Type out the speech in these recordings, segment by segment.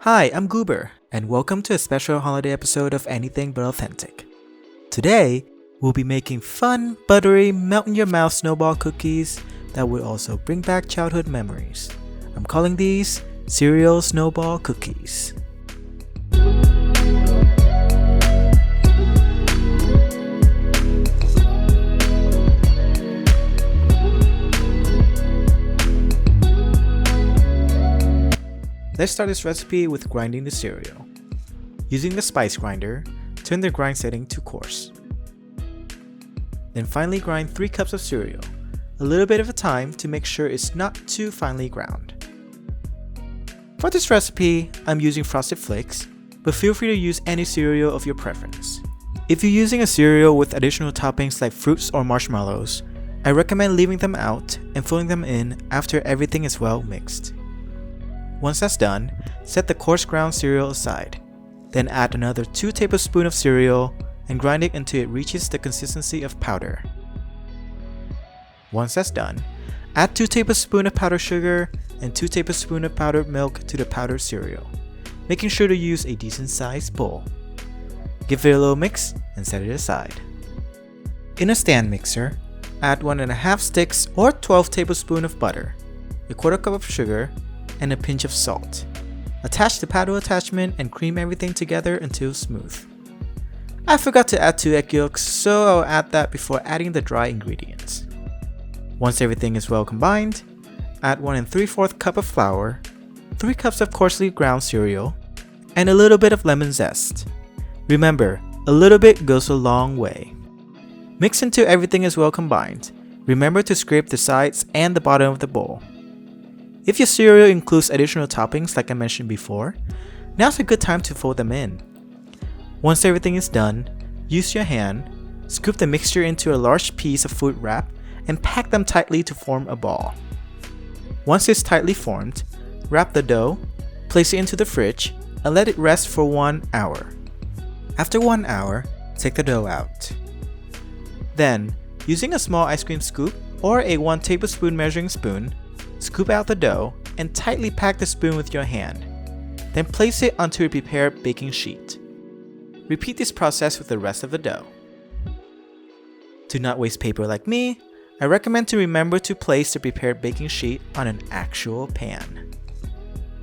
Hi, I'm Guber, and welcome to a special holiday episode of Anything But Authentic. Today, we'll be making fun, buttery, melt-in-your-mouth snowball cookies that will also bring back childhood memories. I'm calling these cereal snowball cookies. Let's start this recipe with grinding the cereal. Using the spice grinder, turn the grind setting to coarse. Then finely grind 3 cups of cereal, a little bit at a time to make sure it's not too finely ground. For this recipe, I'm using Frosted Flakes, but feel free to use any cereal of your preference. If you're using a cereal with additional toppings like fruits or marshmallows, I recommend leaving them out and filling them in after everything is well mixed. Once that's done, set the coarse ground cereal aside. Then add another 2 tablespoons of cereal and grind it until it reaches the consistency of powder. Once that's done, add 2 tablespoons of powdered sugar and 2 tablespoons of powdered milk to the powdered cereal, making sure to use a decent sized bowl. Give it a little mix and set it aside. In a stand mixer, add 1.5 sticks or 12 tablespoons of butter, a 1/4 cup of sugar, and a pinch of salt. Attach the paddle attachment and cream everything together until smooth. I forgot to add 2 egg yolks, so I'll add that before adding the dry ingredients. Once everything is well combined, add 1 3/4 cup of flour, 3 cups of coarsely ground cereal, and a little bit of lemon zest. Remember, a little bit goes a long way. Mix until everything is well combined. Remember to scrape the sides and the bottom of the bowl. If your cereal includes additional toppings like I mentioned before, now's a good time to fold them in. Once everything is done, use your hand, scoop the mixture into a large piece of food wrap, and pack them tightly to form a ball. Once it's tightly formed, wrap the dough, place it into the fridge, and let it rest for 1 hour. After 1 hour, take the dough out. Then, using a small ice cream scoop or a 1 tablespoon measuring spoon, scoop out the dough and tightly pack the spoon with your hand. Then place it onto a prepared baking sheet. Repeat this process with the rest of the dough. To not waste paper like me, I recommend to remember to place the prepared baking sheet on an actual pan.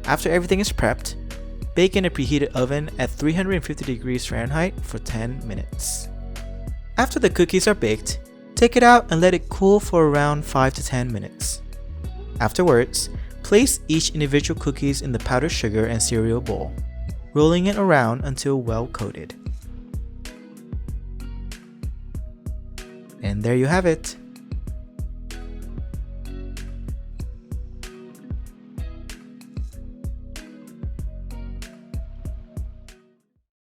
After everything is prepped, bake in a preheated oven at 350 degrees Fahrenheit for 10 minutes. After the cookies are baked, take it out and let it cool for around 5 to 10 minutes. Afterwards, place each individual cookies in the powdered sugar and cereal bowl, rolling it around until well coated. And there you have it.